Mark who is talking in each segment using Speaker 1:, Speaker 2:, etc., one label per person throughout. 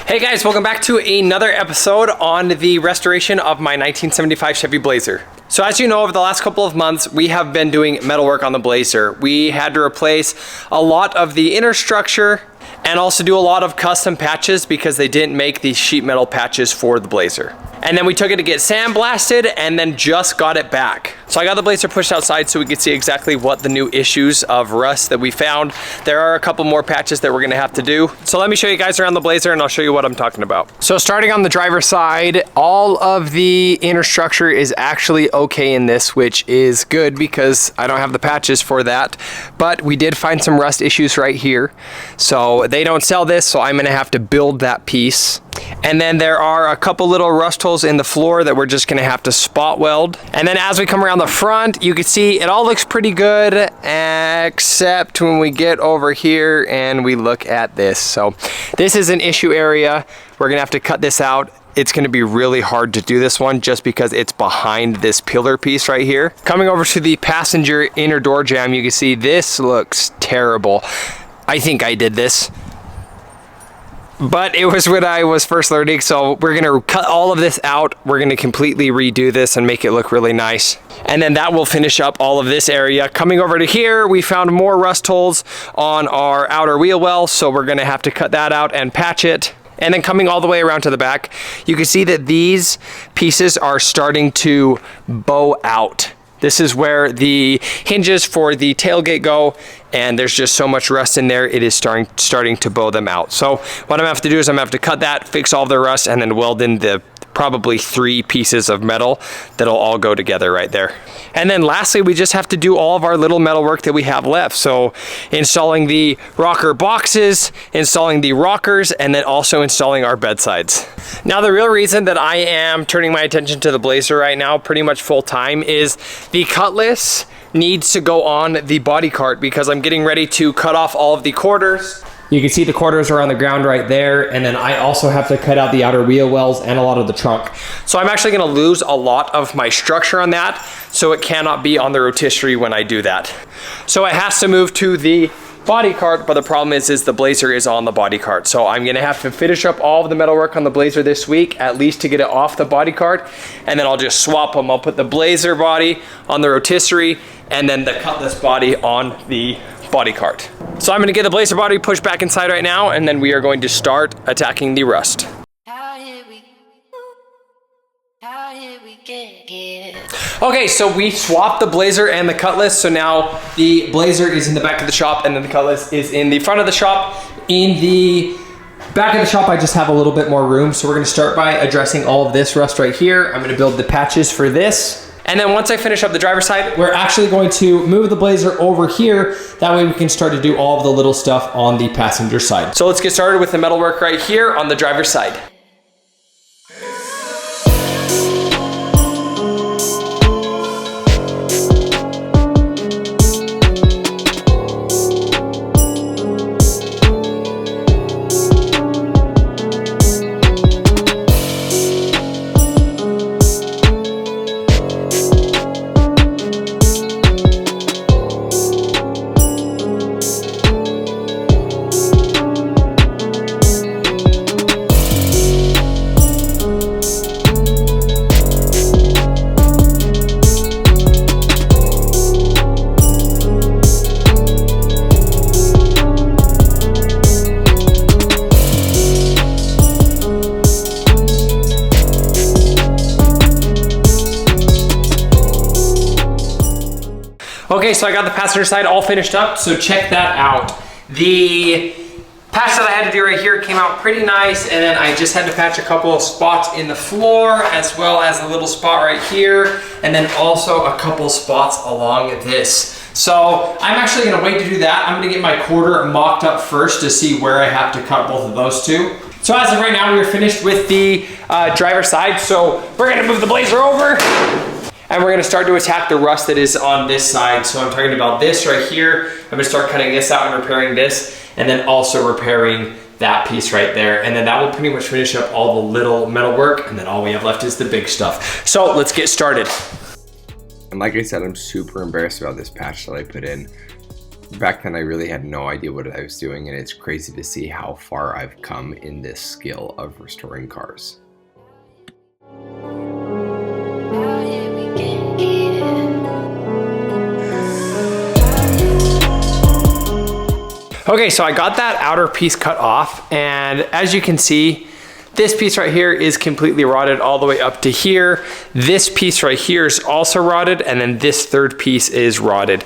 Speaker 1: Hey guys, welcome back to another episode on the restoration of my 1975 Chevy Blazer. So as you know, over the last couple of months, we have been doing metalwork on the Blazer. We had to replace a lot of the inner structure and also do a lot of custom patches because they didn't make these sheet metal patches for the Blazer. And then we took it to get sandblasted and then just got it back. So I got the Blazer pushed outside so we could see exactly what the new issues of rust that we found. There are a couple more patches that we're gonna have to do. So let me show you guys around the Blazer and I'll show you what I'm talking about. So starting on the driver's side, all of the inner structure is actually okay in this, which is good because I don't have the patches for that. But we did find some rust issues right here. So they don't sell this, so I'm gonna have to build that piece. And then there are a couple little rust holes in the floor that we're just gonna have to spot weld. And then as we come around the front, you can see it all looks pretty good, except when we get over here and we look at this. So this is an issue area. We're gonna have to cut this out. It's gonna be really hard to do this one just because it's behind this pillar piece right here. Coming over to the passenger inner door jamb, you can see this looks terrible. I think I did this, but it was when I was first learning, so we're gonna cut all of this out. We're gonna completely redo this and make it look really nice. And then that will finish up all of this area. Coming over to here, we found more rust holes on our outer wheel well, so we're gonna have to cut that out and patch it. And then coming all the way around to the back, you can see that these pieces are starting to bow out. This is where the hinges for the tailgate go, and there's just so much rust in there, it is starting to bow them out. So what I'm gonna have to do is I'm gonna have to cut that, fix all the rust, and then weld in the probably 3 pieces of metal that'll all go together right there. And then lastly, we just have to do all of our little metal work that we have left. So installing the rocker boxes, installing the rockers, and then also installing our bedsides. Now the real reason that I am turning my attention to the Blazer right now pretty much full time is the cutlass needs to go on the body cart because I'm getting ready to cut off all of the quarters. You can see the quarters are on the ground right there, and then I also have to cut out the outer wheel wells and a lot of the trunk. So I'm actually gonna lose a lot of my structure on that, so it cannot be on the rotisserie when I do that. So it has to move to the body cart, but the problem is the Blazer is on the body cart. So I'm gonna have to finish up all of the metalwork on the Blazer this week, at least to get it off the body cart, and then I'll just swap them. I'll put the Blazer body on the rotisserie, and then the cutlass body on the body cart. So I'm gonna get the Blazer body pushed back inside right now, and then we are going to start attacking the rust. Okay, so we swapped the Blazer and the cutlass, so now the Blazer is in the back of the shop and then the cutlass is in the front of the shop. In the back of the shop, I just have a little bit more room, so we're gonna start by addressing all of this rust right here. I'm gonna build the patches for this. And then once I finish up the driver's side, we're actually going to move the Blazer over here. That way we can start to do all of the little stuff on the passenger side. So let's get started with the metalwork right here on the driver's side. Okay, so I got the passenger side all finished up, so check that out. The patch that I had to do right here came out pretty nice, and then I just had to patch a couple of spots in the floor, as well as a little spot right here, and then also a couple spots along this. So I'm actually gonna wait to do that. I'm gonna get my quarter mocked up first to see where I have to cut both of those two. So as of right now, we're finished with the driver's side, so we're gonna move the Blazer over. And we're gonna start to attack the rust that is on this side. So I'm talking about this right here. I'm gonna start cutting this out and repairing this, and then also repairing that piece right there. And then that will pretty much finish up all the little metal work, and then all we have left is the big stuff. So let's get started.
Speaker 2: And like I said, I'm super embarrassed about this patch that I put in. Back then I really had no idea what I was doing, and it's crazy to see how far I've come in this skill of restoring cars.
Speaker 1: Okay, so I got that outer piece cut off, and as you can see, this piece right here is completely rotted all the way up to here. This piece right here is also rotted, and then this third piece is rotted.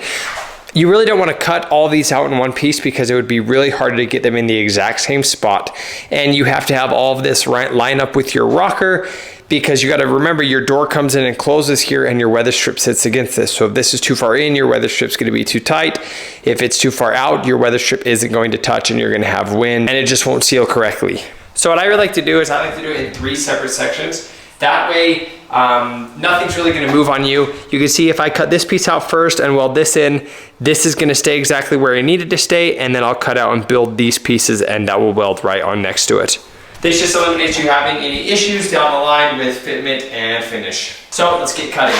Speaker 1: You really don't want to cut all these out in one piece because it would be really hard to get them in the exact same spot. And you have to have all of this line up with your rocker, because you got to remember your door comes in and closes here and your weather strip sits against this. So if this is too far in, your weather strip's going to be too tight. If it's too far out, your weather strip isn't going to touch and you're going to have wind and it just won't seal correctly. So what I really like to do is I like to do it in 3 separate sections. That way, nothing's really gonna move on you. You can see if I cut this piece out first and weld this in, this is gonna stay exactly where I need it to stay, and then I'll cut out and build these pieces and that will weld right on next to it. This just eliminates you having any issues down the line with fitment and finish. So let's get cutting.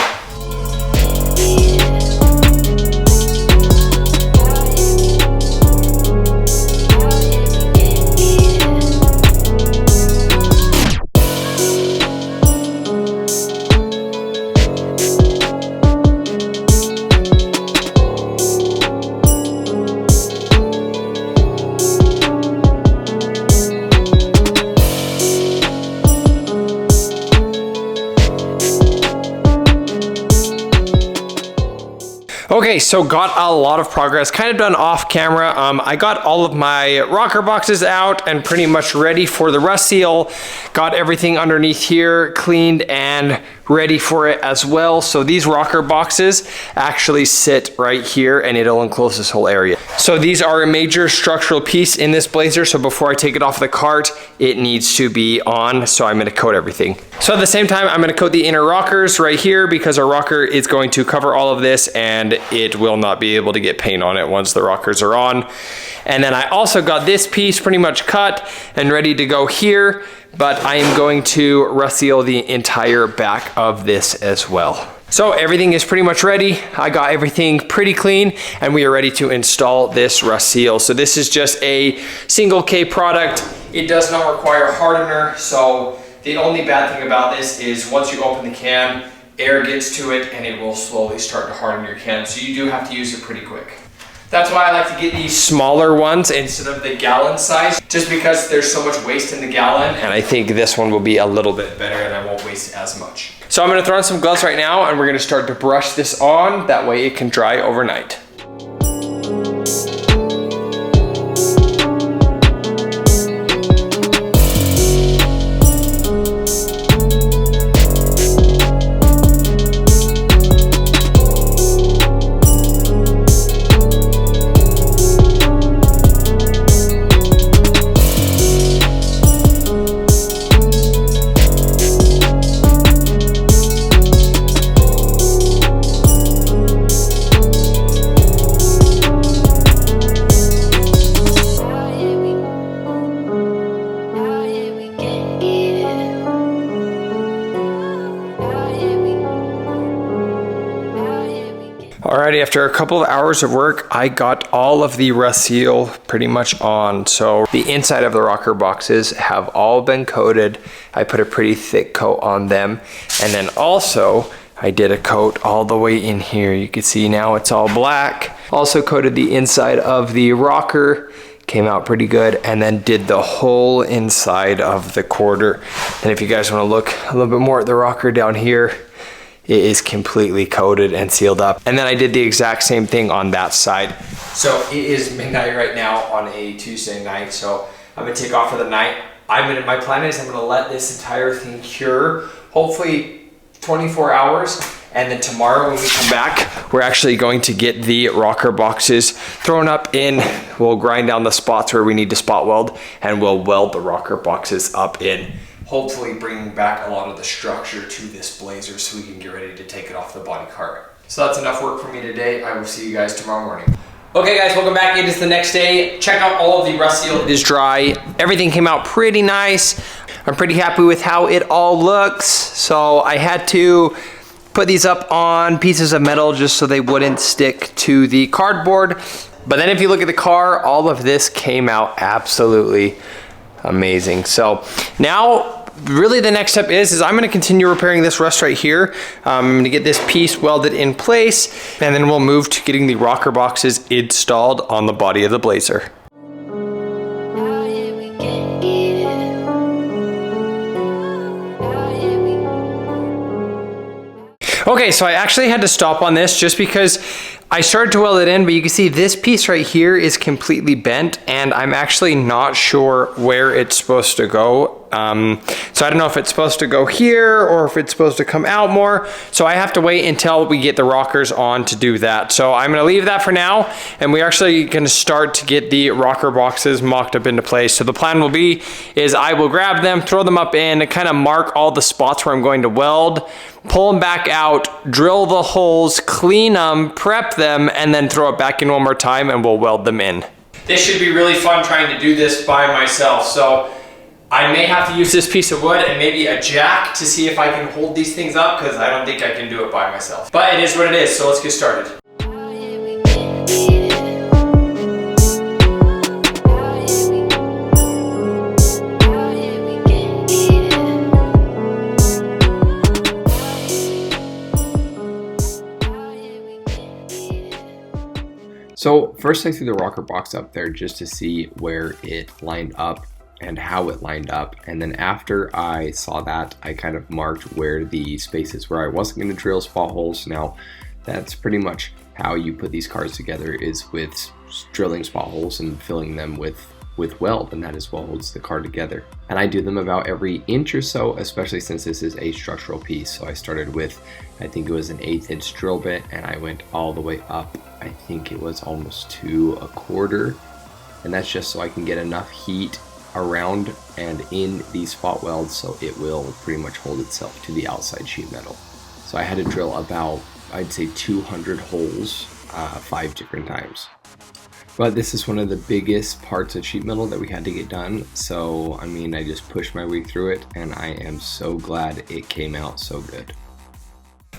Speaker 1: Okay, so got a lot of progress, kind of done off camera. I got all of my rocker boxes out and pretty much ready for the rust seal. Got everything underneath here cleaned and ready for it as well. So these rocker boxes actually sit right here and it'll enclose this whole area. So these are a major structural piece in this Blazer. So before I take it off the cart, it needs to be on. So I'm gonna coat everything. So at the same time, I'm gonna coat the inner rockers right here because our rocker is going to cover all of this and it will not be able to get paint on it once the rockers are on. And then I also got this piece pretty much cut and ready to go here, but I am going to rust seal the entire back of this as well. So everything is pretty much ready. I got everything pretty clean and we are ready to install this rust seal. So this is just a single K product. It does not require a hardener. So the only bad thing about this is once you open the can, air gets to it and it will slowly start to harden your can. So you do have to use it pretty quick. That's why I like to get these smaller ones instead of the gallon size, just because there's so much waste in the gallon. And I think this one will be a little bit better and I won't waste as much. So I'm gonna throw on some gloves right now and we're gonna start to brush this on. That way it can dry overnight. Alrighty, after a couple of hours of work, I got all of the rust seal pretty much on. So the inside of the rocker boxes have all been coated. I put a pretty thick coat on them. And then also, I did a coat all the way in here. You can see now it's all black. Also coated the inside of the rocker. Came out pretty good, and then did the whole inside of the quarter. And if you guys want to look a little bit more at the rocker down here, it is completely coated and sealed up. And then I did the exact same thing on that side. So it is midnight right now on a Tuesday night. So I'm gonna take off for the night. My plan is I'm gonna let this entire thing cure, hopefully 24 hours. And then tomorrow when we come back, we're actually going to get the rocker boxes thrown up in. We'll grind down the spots where we need to spot weld, and we'll weld the rocker boxes up in. Hopefully bringing back a lot of the structure to this Blazer so we can get ready to take it off the body cart. So that's enough work for me today. I will see you guys tomorrow morning. Okay guys, welcome back. It is the next day. Check out all of the rust seal. It is dry. Everything came out pretty nice. I'm pretty happy with how it all looks. So I had to put these up on pieces of metal just so they wouldn't stick to the cardboard. But then if you look at the car, all of this came out absolutely amazing. So now really the next step is I'm going to continue repairing this rust right here. I'm going to get this piece welded in place, and then we'll move to getting the rocker boxes installed on the body of the Blazer. Okay, so I actually had to stop on this just because I started to weld it in, but you can see this piece right here is completely bent, and I'm actually not sure where it's supposed to go. So I don't know if it's supposed to go here or if it's supposed to come out more. So I have to wait until we get the rockers on to do that. So I'm gonna leave that for now, and we're actually gonna start to get the rocker boxes mocked up into place. So the plan will be is I will grab them, throw them up in, and kind of mark all the spots where I'm going to weld, pull them back out, drill the holes, clean them, prep them, and then throw it back in one more time and we'll weld them in. This should be really fun trying to do this by myself. So I may have to use this piece of wood and maybe a jack to see if I can hold these things up, because I don't think I can do it by myself. But it is what it is, so let's get started.
Speaker 2: So first I threw the rocker box up there just to see where it lined up and how it lined up, and then after I saw that, I kind of marked where the spaces where I wasn't going to drill spot holes. Now that's pretty much how you put these cars together, is with drilling spot holes and filling them with weld, and that is what holds the car together. And I do them about every inch or so, especially since this is a structural piece. So I started with, I think it was an 1/8 inch drill bit, and I went all the way up, I think it was almost to 1/4, and that's just so I can get enough heat around and in these spot welds so it will pretty much hold itself to the outside sheet metal. So I had to drill about, I'd say 200 holes 5 different times. But this is one of the biggest parts of sheet metal that we had to get done. So, I mean, I just pushed my way through it, and I am so glad it came out so good.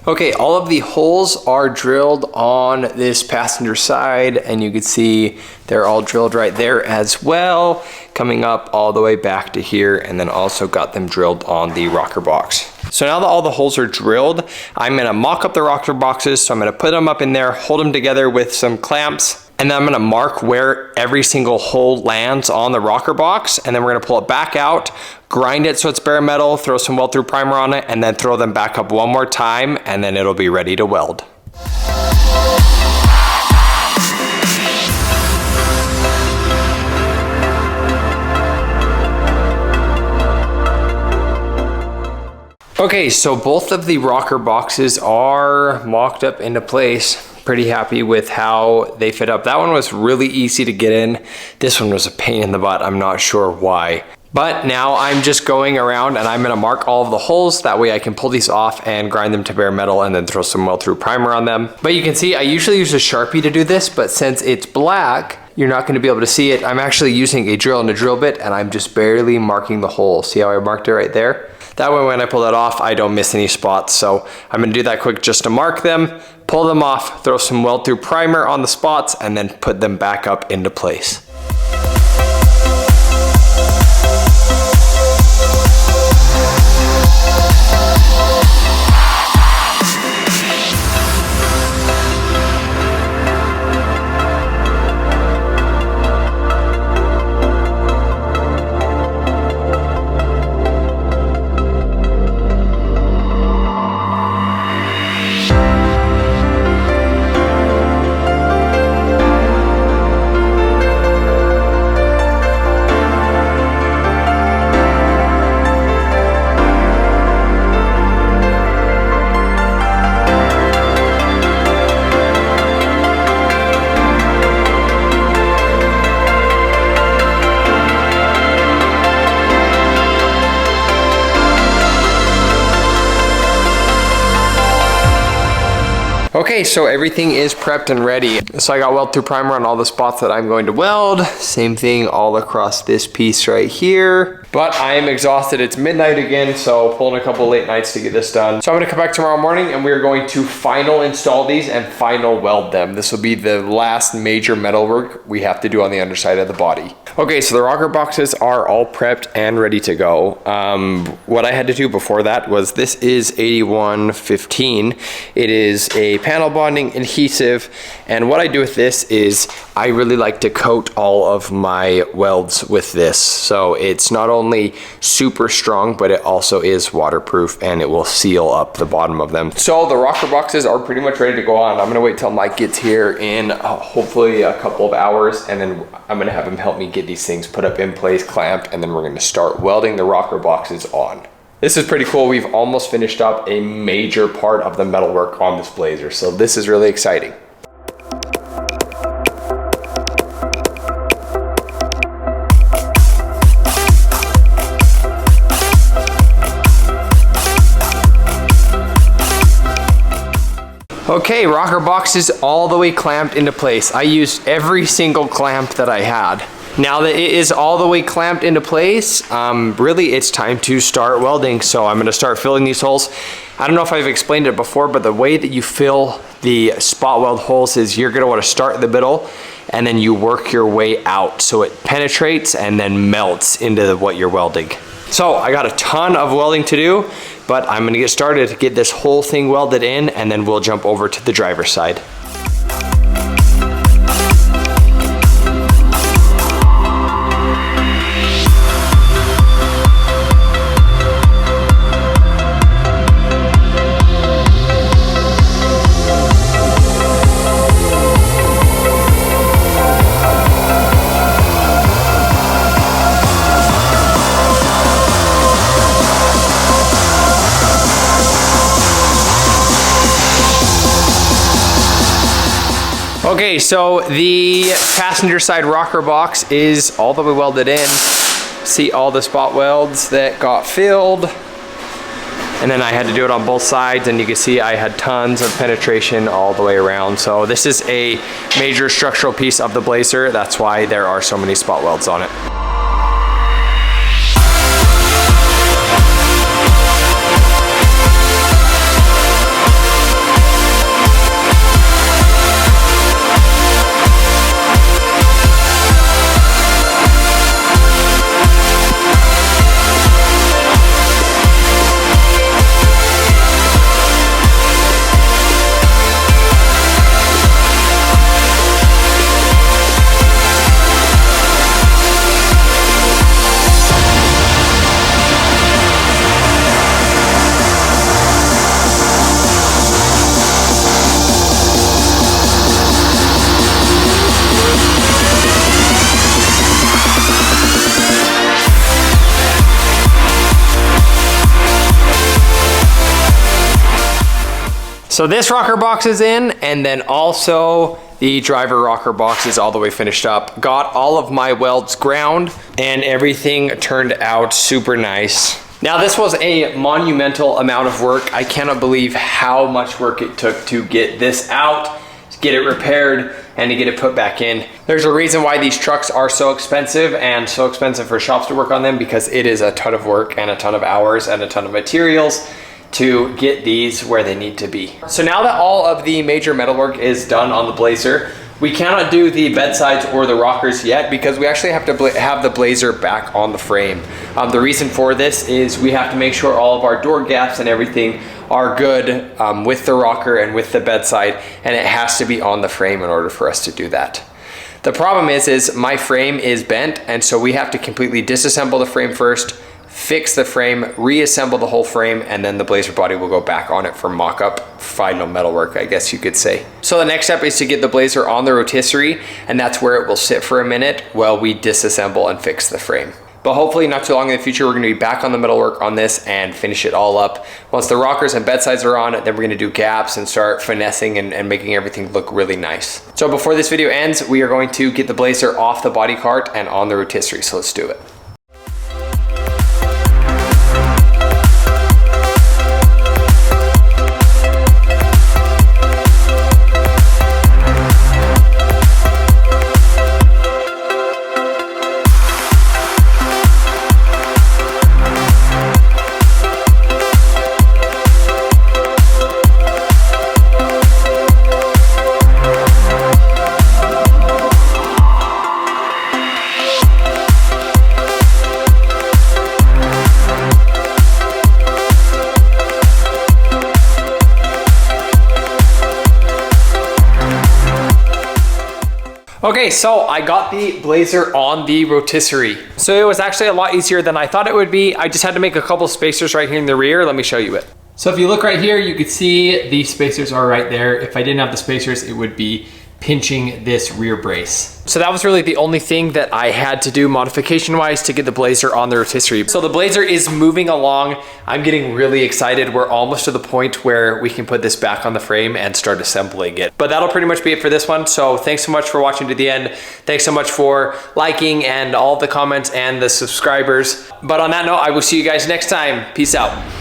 Speaker 1: Okay, all of the holes are drilled on this passenger side, and you can see they're all drilled right there as well, coming up all the way back to here, and then also got them drilled on the rocker box. So now that all the holes are drilled, I'm gonna mock up the rocker boxes. So I'm gonna put them up in there, hold them together with some clamps, and then I'm gonna mark where every single hole lands on the rocker box, and then we're gonna pull it back out, grind it so it's bare metal, throw some weld through primer on it, and then throw them back up one more time, and then it'll be ready to weld. Okay, so both of the rocker boxes are mocked up into place. Pretty happy with how they fit up. That one was really easy to get in. This one was a pain in the butt. I'm not sure why. But now I'm just going around and I'm gonna mark all of the holes. That way I can pull these off and grind them to bare metal and then throw some weld through primer on them. But you can see I usually use a Sharpie to do this, but since it's black, you're not gonna be able to see it. I'm actually using a drill and a drill bit, and I'm just barely marking the hole. See how I marked it right there? That way when I pull that off, I don't miss any spots. So I'm gonna do that quick just to mark them, pull them off, throw some weld through primer on the spots, and then put them back up into place. Okay, so everything is prepped and ready. So I got weld through primer on all the spots that I'm going to weld. Same thing all across this piece right here. But I am exhausted. It's midnight again, so pulling a couple late nights to get this done. So I'm gonna come back tomorrow morning and we're going to final install these and final weld them. This will be the last major metal work we have to do on the underside of the body. Okay, so the rocker boxes are all prepped and ready to go. What I had to do before that was, this is 8115. It is a panel bonding adhesive, and what I do with this is I really like to coat all of my welds with this. So it's not only super strong, but it also is waterproof and it will seal up the bottom of them. So the rocker boxes are pretty much ready to go on. I'm gonna wait till Mike gets here in hopefully a couple of hours, and then I'm gonna have him help me get these things put up in place, clamped, and then we're gonna start welding the rocker boxes on. This is pretty cool. We've almost finished up a major part of the metalwork on this Blazer, so this is really exciting. Okay, rocker boxes all the way clamped into place. I used every single clamp that I had. Now that it is all the way clamped into place, really it's time to start welding. So I'm gonna start filling these holes. I don't know if I've explained it before, but the way that you fill the spot weld holes is you're gonna wanna start in the middle and then you work your way out so it penetrates and then melts into what you're welding. So I got a ton of welding to do, but I'm gonna get started to get this whole thing welded in, and then we'll jump over to the driver's side. Okay, so the passenger side rocker box is all the way welded in. See all the spot welds that got filled. And then I had to do it on both sides, and you can see I had tons of penetration all the way around. So this is a major structural piece of the Blazer. That's why there are so many spot welds on it. So this rocker box is in, and then also the driver rocker box is all the way finished up. Got all of my welds ground, and everything turned out super nice. Now this was a monumental amount of work. I cannot believe how much work it took to get this out, to get it repaired, and to get it put back in. There's a reason why these trucks are so expensive, and so expensive for shops to work on them, because it is a ton of work and a ton of hours and a ton of materials to get these where they need to be. So now that all of the major metalwork is done on the Blazer, we cannot do the bedsides or the rockers yet, because we actually have to have the Blazer back on the frame. The reason for this is we have to make sure all of our door gaps and everything are good with the rocker and with the bedside, and it has to be on the frame in order for us to do that. The problem is my frame is bent, and so we have to completely disassemble the frame first, fix the frame, reassemble the whole frame, and then the Blazer body will go back on it for mock-up final metalwork, I guess you could say. So the next step is to get the Blazer on the rotisserie, and that's where it will sit for a minute while we disassemble and fix the frame. But hopefully not too long in the future, we're gonna be back on the metalwork on this and finish it all up. Once the rockers and bedsides are on, then we're gonna do gaps and start finessing and making everything look really nice. So before this video ends, we are going to get the Blazer off the body cart and on the rotisserie, so let's do it. Okay, so I got the Blazer on the rotisserie. So it was actually a lot easier than I thought it would be. I just had to make a couple spacers right here in the rear. Let me show you it. So if you look right here, you can see the spacers are right there. If I didn't have the spacers, it would be pinching this rear brace. So that was really the only thing that I had to do modification wise to get the Blazer on the rotisserie. So the Blazer is moving along. I'm getting really excited. We're almost to the point where we can put this back on the frame and start assembling it. But that'll pretty much be it for this one. So thanks so much for watching to the end. Thanks so much for liking and all the comments and the subscribers. But on that note, I will see you guys next time. Peace out.